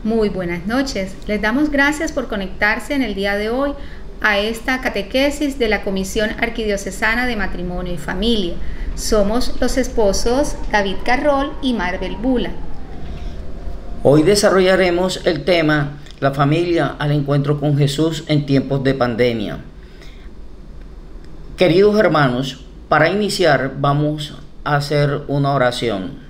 Muy buenas noches. Les damos gracias por conectarse en el día de hoy a esta catequesis de la Comisión Arquidiocesana de Matrimonio y Familia. Somos los esposos David Carroll y Marvel Bula. Hoy desarrollaremos el tema La familia al encuentro con Jesús en tiempos de pandemia. Queridos hermanos, para iniciar vamos a hacer una oración.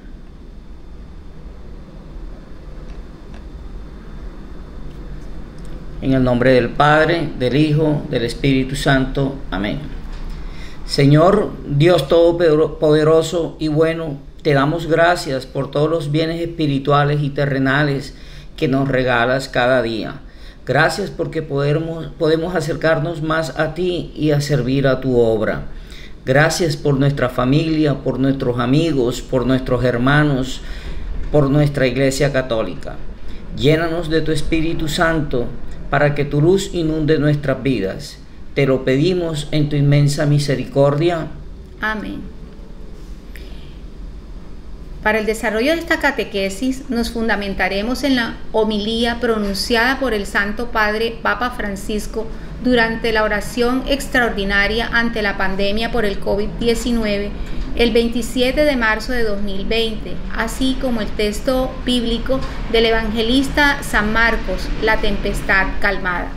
En el nombre del Padre, del Hijo, del Espíritu Santo. Amén. Señor Dios Todopoderoso y bueno, te damos gracias por todos los bienes espirituales y terrenales que nos regalas cada día. Gracias porque podemos acercarnos más a ti y a servir a tu obra. Gracias por nuestra familia, por nuestros amigos, por nuestros hermanos, por nuestra Iglesia Católica. Llénanos de tu Espíritu Santo para que tu luz inunde nuestras vidas. Te lo pedimos en tu inmensa misericordia. Amén. Para el desarrollo de esta catequesis nos fundamentaremos en la homilía pronunciada por el Santo Padre Papa Francisco durante la oración extraordinaria ante la pandemia por el COVID-19 el 27 de marzo de 2020, así como el texto bíblico del evangelista San Marcos, la tempestad calmada.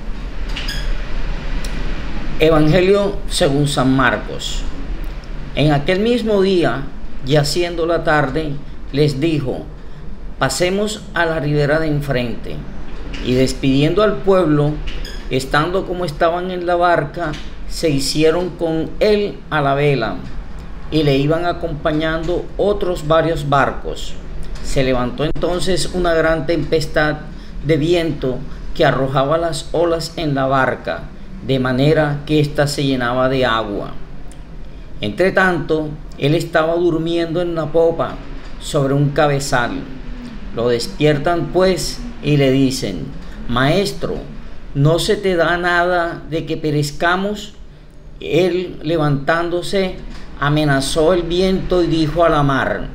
Evangelio según San Marcos. En aquel mismo día, ya siendo la tarde, les dijo: pasemos a la ribera de enfrente. Y despidiendo al pueblo, estando como estaban en la barca, se hicieron con él a la vela, y le iban acompañando otros varios barcos. Se levantó entonces una gran tempestad de viento que arrojaba las olas en la barca, de manera que ésta se llenaba de agua. Entre tanto, él estaba durmiendo en la popa sobre un cabezal. Lo despiertan pues y le dicen: Maestro, ¿no se te da nada de que perezcamos? Él, levantándose, amenazó el viento y dijo a la mar: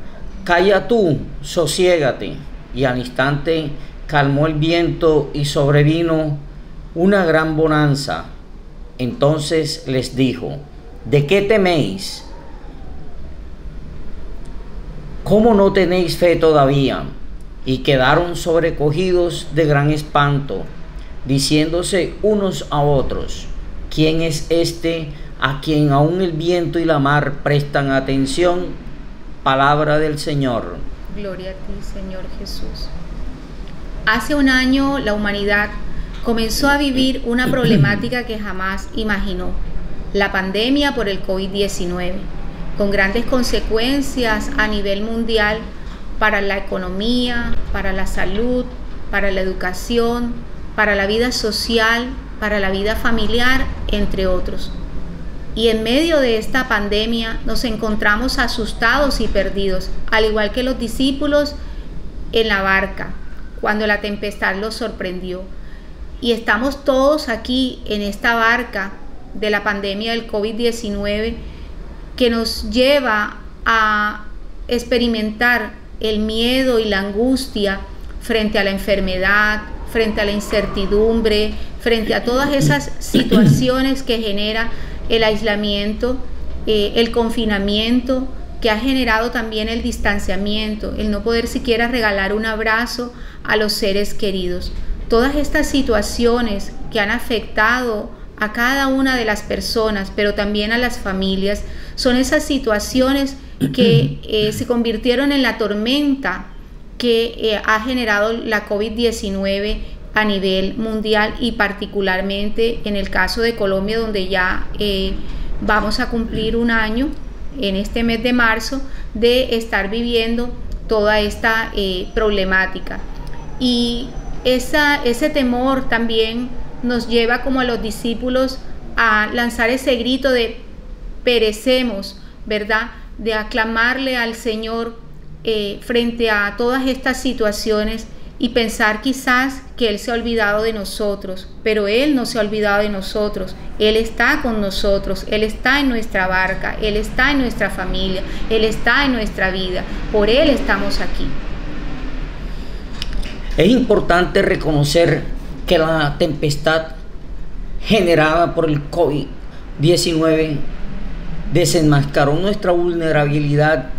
Calla tú, sosiégate. Y al instante calmó el viento y sobrevino una gran bonanza. Entonces les dijo: ¿de qué teméis? ¿Cómo no tenéis fe todavía? Y quedaron sobrecogidos de gran espanto, diciéndose unos a otros: ¿quién es este a quien aún el viento y la mar prestan atención? Palabra del Señor. Gloria a ti, Señor Jesús. Hace un año la humanidad comenzó a vivir una problemática que jamás imaginó: la pandemia por el COVID-19, con grandes consecuencias a nivel mundial para la economía, para la salud, para la educación, para la vida social, para la vida familiar, entre otros. Y en medio de esta pandemia nos encontramos asustados y perdidos, al igual que los discípulos en la barca, cuando la tempestad los sorprendió. Y estamos todos aquí en esta barca de la pandemia del COVID-19 que nos lleva a experimentar el miedo y la angustia frente a la enfermedad, frente a la incertidumbre, frente a todas esas situaciones que genera el aislamiento, el confinamiento, que ha generado también el distanciamiento, el no poder siquiera regalar un abrazo a los seres queridos. Todas estas situaciones que han afectado a cada una de las personas, pero también a las familias, son esas situaciones que se convirtieron en la tormenta que ha generado la COVID-19 a nivel mundial y particularmente en el caso de Colombia, donde ya vamos a cumplir un año en este mes de marzo de estar viviendo toda esta problemática. Y ese temor también nos lleva, como a los discípulos, a lanzar ese grito de perecemos, ¿verdad? De aclamarle al Señor frente a todas estas situaciones y pensar quizás que Él se ha olvidado de nosotros, pero Él no se ha olvidado de nosotros. Él está con nosotros, Él está en nuestra barca, Él está en nuestra familia, Él está en nuestra vida, por Él estamos aquí. Es importante reconocer que la tempestad generada por el COVID-19 desenmascaró nuestra vulnerabilidad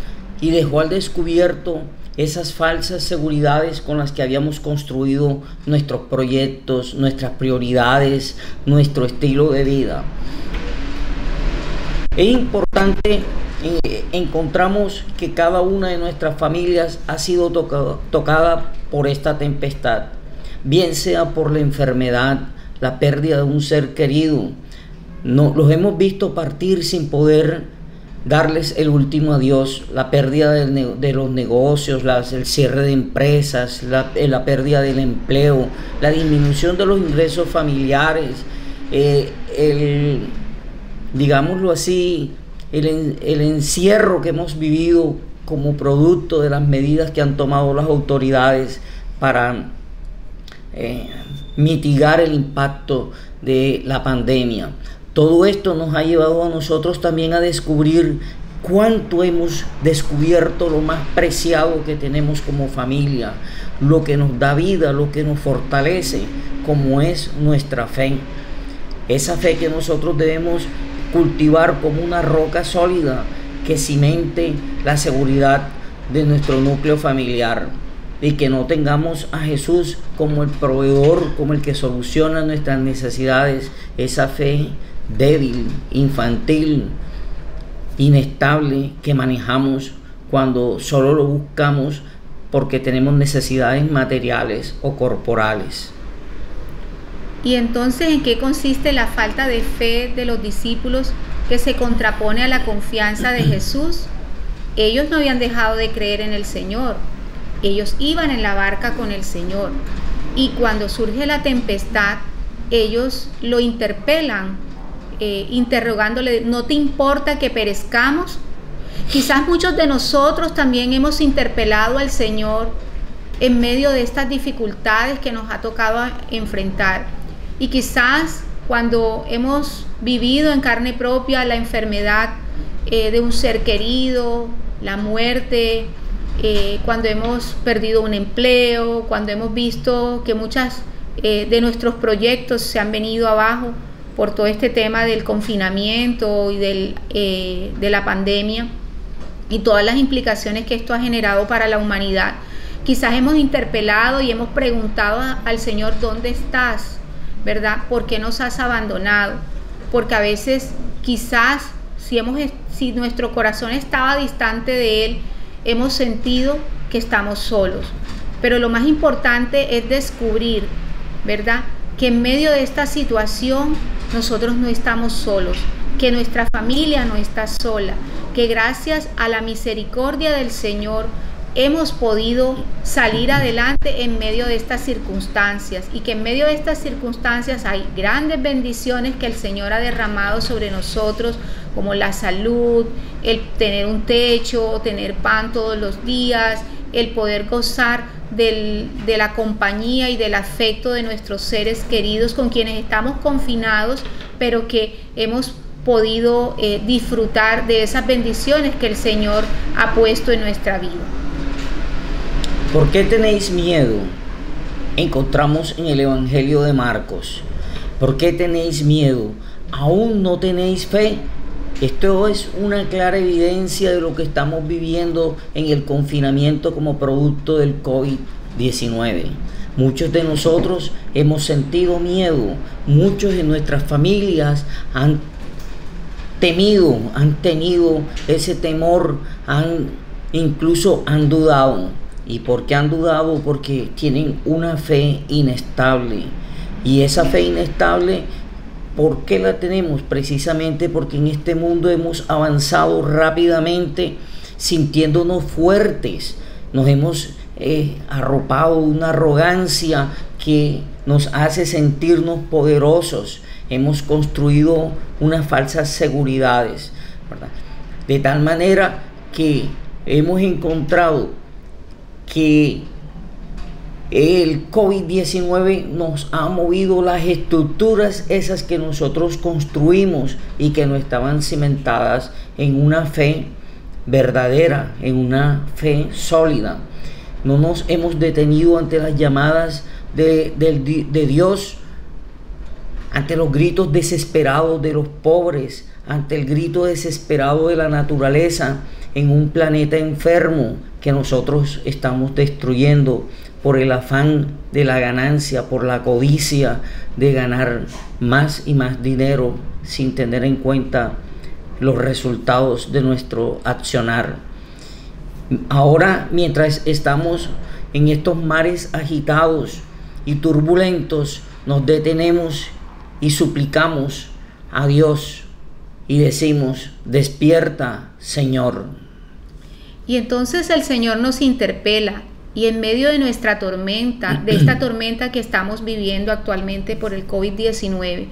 y dejó al descubierto esas falsas seguridades con las que habíamos construido nuestros proyectos, nuestras prioridades, nuestro estilo de vida. Es importante, encontramos que cada una de nuestras familias ha sido tocada por esta tempestad, bien sea por la enfermedad, la pérdida de un ser querido. Los hemos visto partir sin poder darles el último adiós, la pérdida de los negocios, el cierre de empresas, la pérdida del empleo, la disminución de los ingresos familiares, digámoslo así, el encierro que hemos vivido como producto de las medidas que han tomado las autoridades para mitigar el impacto de la pandemia. Todo esto nos ha llevado a nosotros también a descubrir cuánto hemos descubierto lo más preciado que tenemos como familia, lo que nos da vida, lo que nos fortalece, como es nuestra fe. Esa fe que nosotros debemos cultivar como una roca sólida que cimente la seguridad de nuestro núcleo familiar, y que no tengamos a Jesús como el proveedor, como el que soluciona nuestras necesidades. Esa fe débil, infantil, inestable que manejamos cuando solo lo buscamos porque tenemos necesidades materiales o corporales. ¿Y entonces en qué consiste la falta de fe de los discípulos que se contrapone a la confianza de Jesús? Ellos no habían dejado de creer en el Señor. Ellos iban en la barca con el Señor. Y cuando surge la tempestad, ellos lo interpelan, interrogándole: ¿no te importa que perezcamos? Quizás muchos de nosotros también hemos interpelado al Señor en medio de estas dificultades que nos ha tocado enfrentar. Y quizás cuando hemos vivido en carne propia la enfermedad de un ser querido, la muerte, cuando hemos perdido un empleo, cuando hemos visto que muchas de nuestros proyectos se han venido abajo por todo este tema del confinamiento y de la pandemia y todas las implicaciones que esto ha generado para la humanidad. Quizás hemos interpelado y hemos preguntado al Señor: ¿dónde estás? ¿Verdad? ¿Por qué nos has abandonado? Porque a veces quizás si nuestro corazón estaba distante de Él, hemos sentido que estamos solos. Pero lo más importante es descubrir, ¿verdad?, que en medio de esta situación nosotros no estamos solos, que nuestra familia no está sola, que gracias a la misericordia del Señor hemos podido salir adelante en medio de estas circunstancias, y que en medio de estas circunstancias hay grandes bendiciones que el Señor ha derramado sobre nosotros, como la salud, el tener un techo, tener pan todos los días, el poder gozar de la compañía y del afecto de nuestros seres queridos con quienes estamos confinados, pero que hemos podido disfrutar de esas bendiciones que el Señor ha puesto en nuestra vida. ¿Por qué tenéis miedo? Encontramos en el Evangelio de Marcos. ¿Por qué tenéis miedo? ¿Aún no tenéis fe? Esto es una clara evidencia de lo que estamos viviendo en el confinamiento como producto del COVID-19. Muchos de nosotros hemos sentido miedo. Muchos de nuestras familias han tenido ese temor, incluso han dudado. ¿Y por qué han dudado? Porque tienen una fe inestable. Y esa fe inestable, ¿por qué la tenemos? Precisamente porque en este mundo hemos avanzado rápidamente, sintiéndonos fuertes. Nos hemos arropado una arrogancia que nos hace sentirnos poderosos. Hemos construido unas falsas seguridades, ¿verdad? De tal manera que hemos encontrado que el COVID-19 nos ha movido las estructuras esas que nosotros construimos y que no estaban cimentadas en una fe verdadera, en una fe sólida. no nos hemos detenido ante las llamadas de Dios, ante los gritos desesperados de los pobres, ante el grito desesperado de la naturaleza en un planeta enfermo que nosotros estamos destruyendo por el afán de la ganancia, por la codicia de ganar más y más dinero sin tener en cuenta los resultados de nuestro accionar. Ahora, mientras estamos en estos mares agitados y turbulentos, nos detenemos y suplicamos a Dios y decimos: despierta, Señor. Y entonces el Señor nos interpela, y en medio de nuestra tormenta, de esta tormenta que estamos viviendo actualmente por el COVID-19,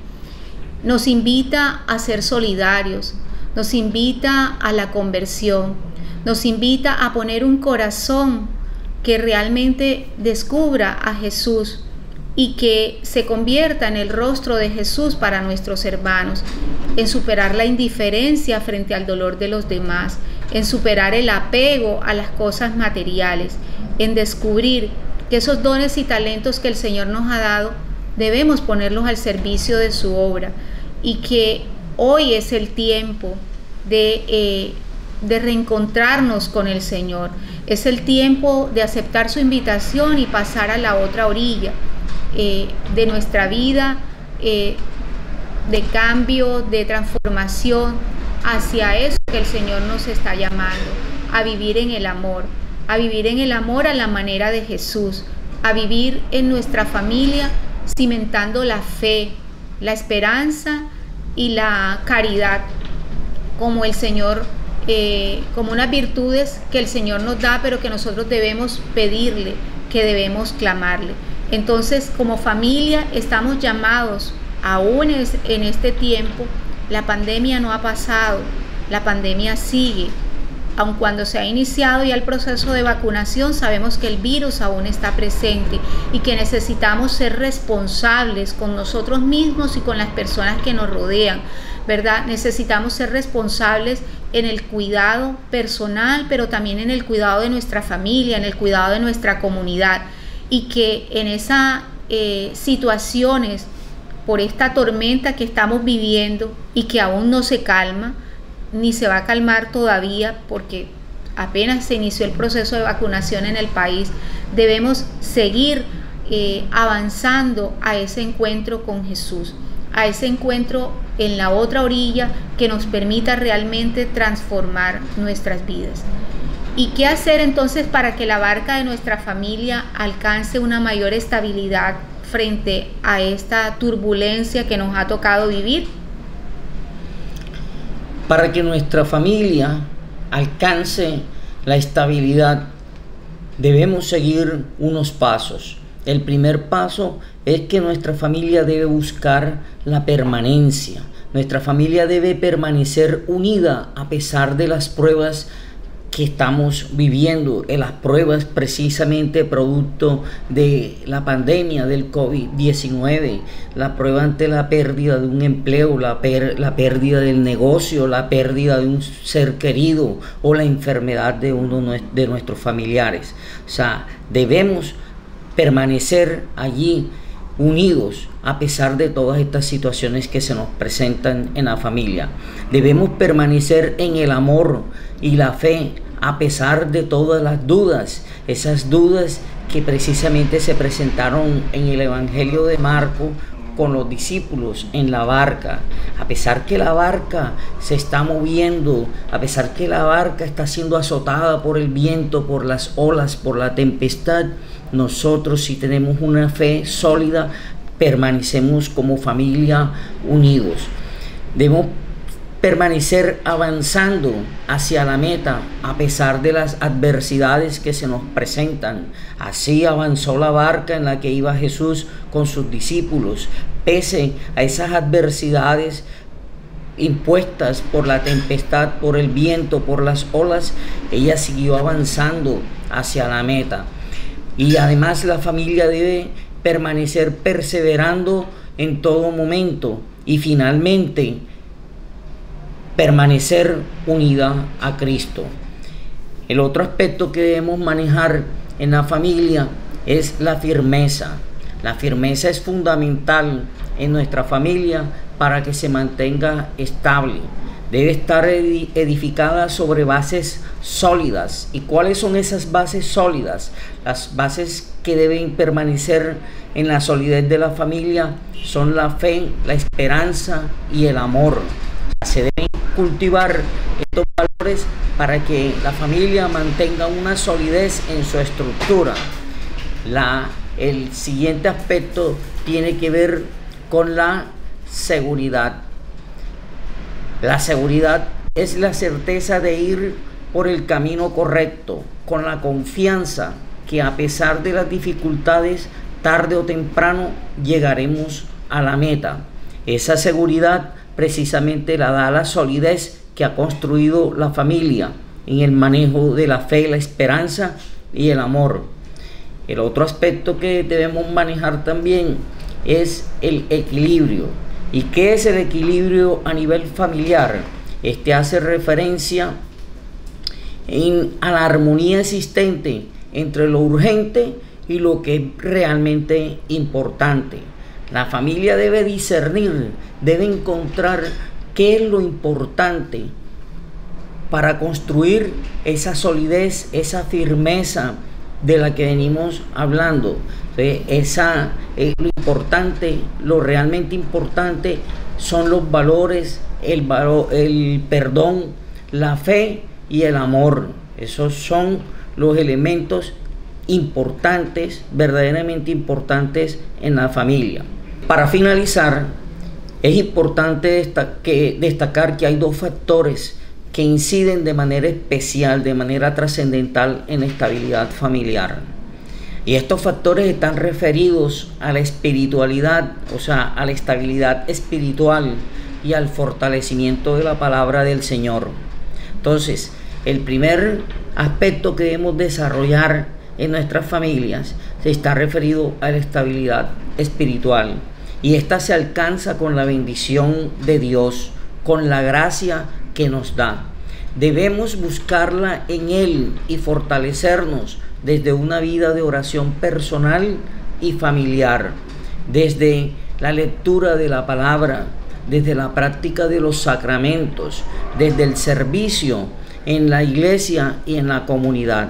nos invita a ser solidarios, nos invita a la conversión, nos invita a poner un corazón que realmente descubra a Jesús y que se convierta en el rostro de Jesús para nuestros hermanos, en superar la indiferencia frente al dolor de los demás, en superar el apego a las cosas materiales, en descubrir que esos dones y talentos que el Señor nos ha dado debemos ponerlos al servicio de su obra, y que hoy es el tiempo de reencontrarnos con el Señor. Es el tiempo de aceptar su invitación y pasar a la otra orilla de nuestra vida, de cambio, de transformación, hacia eso que el Señor nos está llamando, a vivir en el amor, a vivir en el amor a la manera de Jesús, a vivir en nuestra familia cimentando la fe, la esperanza y la caridad como el Señor, como unas virtudes que el Señor nos da, pero que nosotros debemos pedirle, que debemos clamarle. Entonces, como familia estamos llamados, aún en este tiempo, la pandemia no ha pasado, la pandemia sigue. Aun cuando se ha iniciado ya el proceso de vacunación, sabemos que el virus aún está presente y que necesitamos ser responsables con nosotros mismos y con las personas que nos rodean, ¿verdad? Necesitamos ser responsables en el cuidado personal, pero también en el cuidado de nuestra familia, en el cuidado de nuestra comunidad, y que en esas situaciones, por esta tormenta que estamos viviendo y que aún no se calma, ni se va a calmar todavía porque apenas se inició el proceso de vacunación en el país, debemos seguir avanzando a ese encuentro con Jesús, a ese encuentro en la otra orilla que nos permita realmente transformar nuestras vidas. ¿Y qué hacer entonces para que la barca de nuestra familia alcance una mayor estabilidad frente a esta turbulencia que nos ha tocado vivir? Para que nuestra familia alcance la estabilidad, debemos seguir unos pasos. El primer paso es que nuestra familia debe buscar la permanencia. Nuestra familia debe permanecer unida a pesar de las pruebas que estamos viviendo, en las pruebas precisamente producto de la pandemia del COVID-19, la prueba ante la pérdida de un empleo, la pérdida del negocio, la pérdida de un ser querido o la enfermedad de uno de nuestros familiares. O sea, debemos permanecer allí unidos a pesar de todas estas situaciones que se nos presentan en la familia. Debemos permanecer en el amor y la fe a pesar de todas las dudas, esas dudas que precisamente se presentaron en el Evangelio de Marcos con los discípulos en la barca. A pesar que la barca se está moviendo, a pesar que la barca está siendo azotada por el viento, por las olas, por la tempestad, nosotros, si tenemos una fe sólida, permanecemos como familia unidos. Debemos permanecer avanzando hacia la meta a pesar de las adversidades que se nos presentan. Así avanzó la barca en la que iba Jesús con sus discípulos, pese a esas adversidades impuestas por la tempestad, por el viento, por las olas. Ella siguió avanzando hacia la meta. Y además la familia debe permanecer perseverando en todo momento y finalmente permanecer unida a Cristo. El otro aspecto que debemos manejar en la familia es la firmeza. La firmeza es fundamental en nuestra familia para que se mantenga estable. Debe estar edificada sobre bases sólidas. ¿Y cuáles son esas bases sólidas? Las bases que deben permanecer en la solidez de la familia son la fe, la esperanza y el amor. Se deben cultivar estos valores para que la familia mantenga una solidez en su estructura. El siguiente aspecto tiene que ver con la seguridad. La seguridad es la certeza de ir por el camino correcto, con la confianza que a pesar de las dificultades, tarde o temprano llegaremos a la meta. Esa seguridad precisamente la da la solidez que ha construido la familia en el manejo de la fe, la esperanza y el amor. El otro aspecto que debemos manejar también es el equilibrio. ¿Y qué es el equilibrio a nivel familiar? Este hace referencia a la armonía existente entre lo urgente y lo que es realmente importante. La familia debe discernir, debe encontrar qué es lo importante para construir esa solidez, esa firmeza de la que venimos hablando. Lo importante, lo realmente importante son los valores, el perdón, la fe y el amor. Esos son los elementos importantes, verdaderamente importantes en la familia. Para finalizar, es importante destacar que hay dos factores que inciden de manera especial, de manera trascendental en la estabilidad familiar. Y estos factores están referidos a la espiritualidad, o sea, a la estabilidad espiritual y al fortalecimiento de la palabra del Señor. Entonces, el primer aspecto que debemos desarrollar en nuestras familias está referido a la estabilidad espiritual. Y esta se alcanza con la bendición de Dios, con la gracia que nos da. Debemos buscarla en Él y fortalecernos desde una vida de oración personal y familiar, desde la lectura de la palabra, desde la práctica de los sacramentos, desde el servicio en la iglesia y en la comunidad.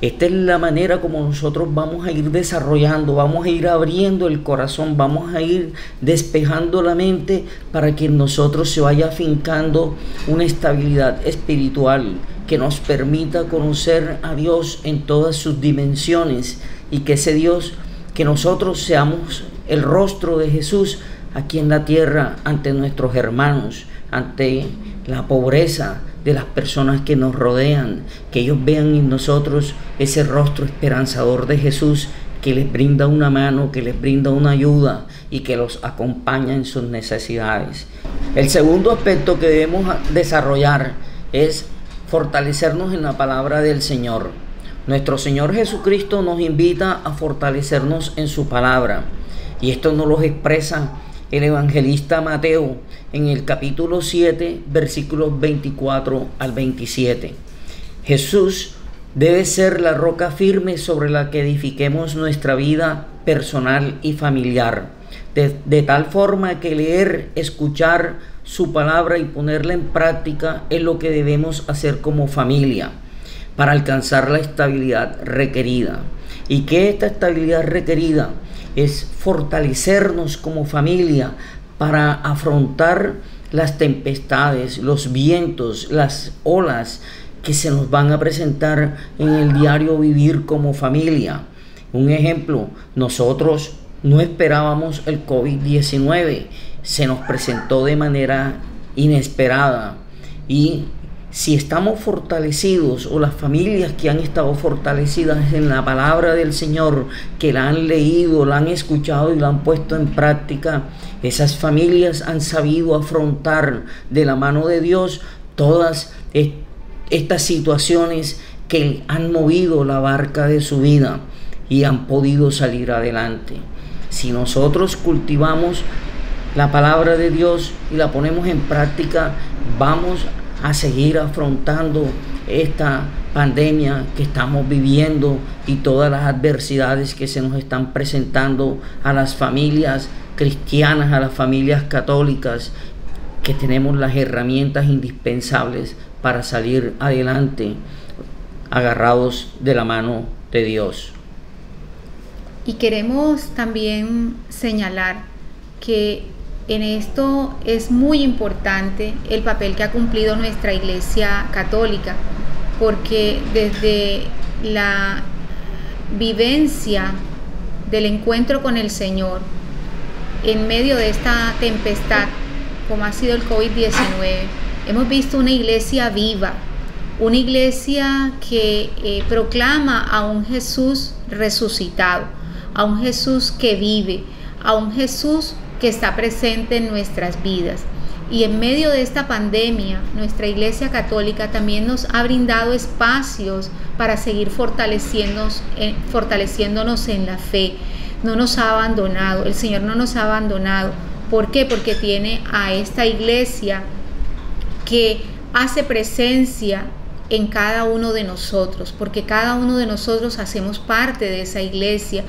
Esta es la manera como nosotros vamos a ir desarrollando, vamos a ir abriendo el corazón, vamos a ir despejando la mente para que en nosotros se vaya afincando una estabilidad espiritual que nos permita conocer a Dios en todas sus dimensiones y que ese Dios, que nosotros seamos el rostro de Jesús aquí en la tierra ante nuestros hermanos, ante la pobreza de las personas que nos rodean, que ellos vean en nosotros ese rostro esperanzador de Jesús que les brinda una mano, que les brinda una ayuda y que los acompaña en sus necesidades. El segundo aspecto que debemos desarrollar es fortalecernos en la palabra del Señor. Nuestro Señor Jesucristo nos invita a fortalecernos en su palabra y esto nos lo expresa el evangelista Mateo en el capítulo 7, versículos 24 al 27. Jesús debe ser la roca firme sobre la que edifiquemos nuestra vida personal y familiar, de tal forma que leer, escuchar su palabra y ponerla en práctica es lo que debemos hacer como familia para alcanzar la estabilidad requerida. ¿Y qué es esta estabilidad requerida? Es fortalecernos como familia para afrontar las tempestades, los vientos, las olas que se nos van a presentar en el diario vivir como familia. Un ejemplo, nosotros no esperábamos el COVID-19, se nos presentó de manera inesperada y si estamos fortalecidos o las familias que han estado fortalecidas en la palabra del Señor, que la han leído, la han escuchado y la han puesto en práctica, esas familias han sabido afrontar de la mano de Dios todas estas situaciones que han movido la barca de su vida y han podido salir adelante. Si nosotros cultivamos la palabra de Dios y la ponemos en práctica, vamos a seguir afrontando esta pandemia que estamos viviendo y todas las adversidades que se nos están presentando a las familias cristianas, a las familias católicas, que tenemos las herramientas indispensables para salir adelante, agarrados de la mano de Dios. Y queremos también señalar que en esto es muy importante el papel que ha cumplido nuestra Iglesia Católica, porque desde la vivencia del encuentro con el Señor en medio de esta tempestad, como ha sido el COVID-19, hemos visto una iglesia viva, una iglesia que proclama a un Jesús resucitado, a un Jesús que vive, a un Jesús que está presente en nuestras vidas. Y en medio de esta pandemia, nuestra Iglesia Católica también nos ha brindado espacios para seguir fortaleciéndonos en la fe. No nos ha abandonado, el Señor no nos ha abandonado. ¿Por qué? Porque tiene a esta iglesia que hace presencia en cada uno de nosotros, porque cada uno de nosotros hacemos parte de esa iglesia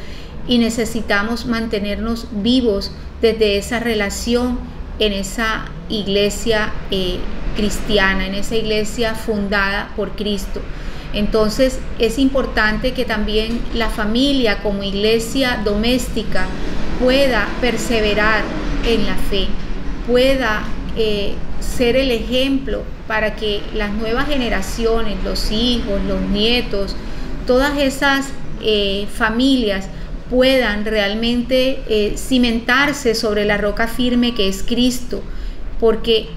y necesitamos mantenernos vivos desde esa relación en esa iglesia cristiana, en esa iglesia fundada por Cristo. Entonces es importante que también la familia como iglesia doméstica pueda perseverar en la fe, pueda ser el ejemplo para que las nuevas generaciones, los hijos, los nietos, todas esas familias puedan realmente cimentarse sobre la roca firme que es Cristo, porque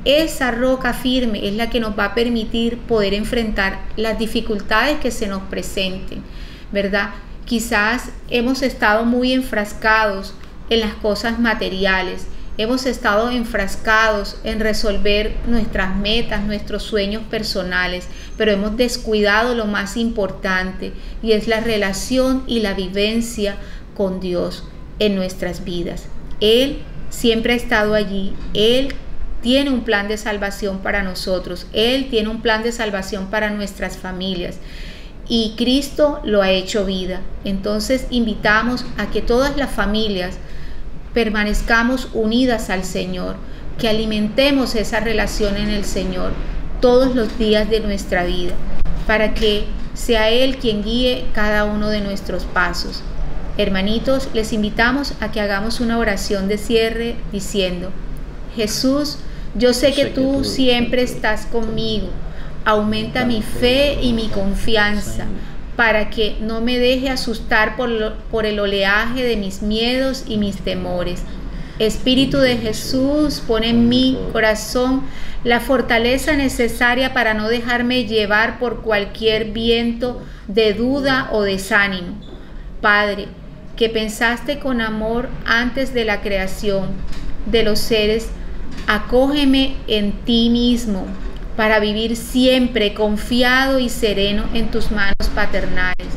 esa roca firme es la que nos va a permitir poder enfrentar las dificultades que se nos presenten, ¿verdad? Quizás hemos estado muy enfrascados en las cosas materiales, hemos estado enfrascados en resolver nuestras metas, nuestros sueños personales, pero hemos descuidado lo más importante, y es la relación y la vivencia con Dios en nuestras vidas. Él siempre ha estado allí, Él tiene un plan de salvación para nosotros, Él tiene un plan de salvación para nuestras familias, y Cristo lo ha hecho vida. Entonces invitamos a que todas las familias permanezcamos unidas al Señor, que alimentemos esa relación en el Señor todos los días de nuestra vida, para que sea Él quien guíe cada uno de nuestros pasos. Hermanitos, les invitamos a que hagamos una oración de cierre diciendo: Jesús, yo sé que tú siempre estás conmigo, aumenta mi fe y mi confianza, para que no me deje asustar por el oleaje de mis miedos y mis temores. Espíritu de Jesús, pon en mi corazón la fortaleza necesaria para no dejarme llevar por cualquier viento de duda o desánimo. Padre, que pensaste con amor antes de la creación de los seres, acógeme en ti mismo, para vivir siempre confiado y sereno en tus manos paternales.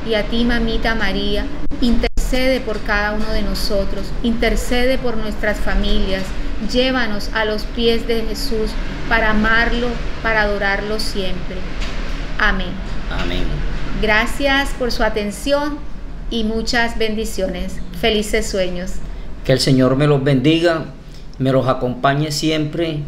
Y a ti, Mamita María, intercede por cada uno de nosotros, intercede por nuestras familias, llévanos a los pies de Jesús para amarlo, para adorarlo siempre. Amén. Amén. Gracias por su atención y muchas bendiciones. Felices sueños. Que el Señor me los bendiga, me los acompañe siempre,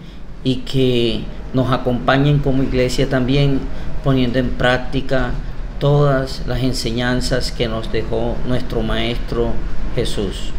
y que nos acompañen como iglesia también, poniendo en práctica todas las enseñanzas que nos dejó nuestro Maestro Jesús.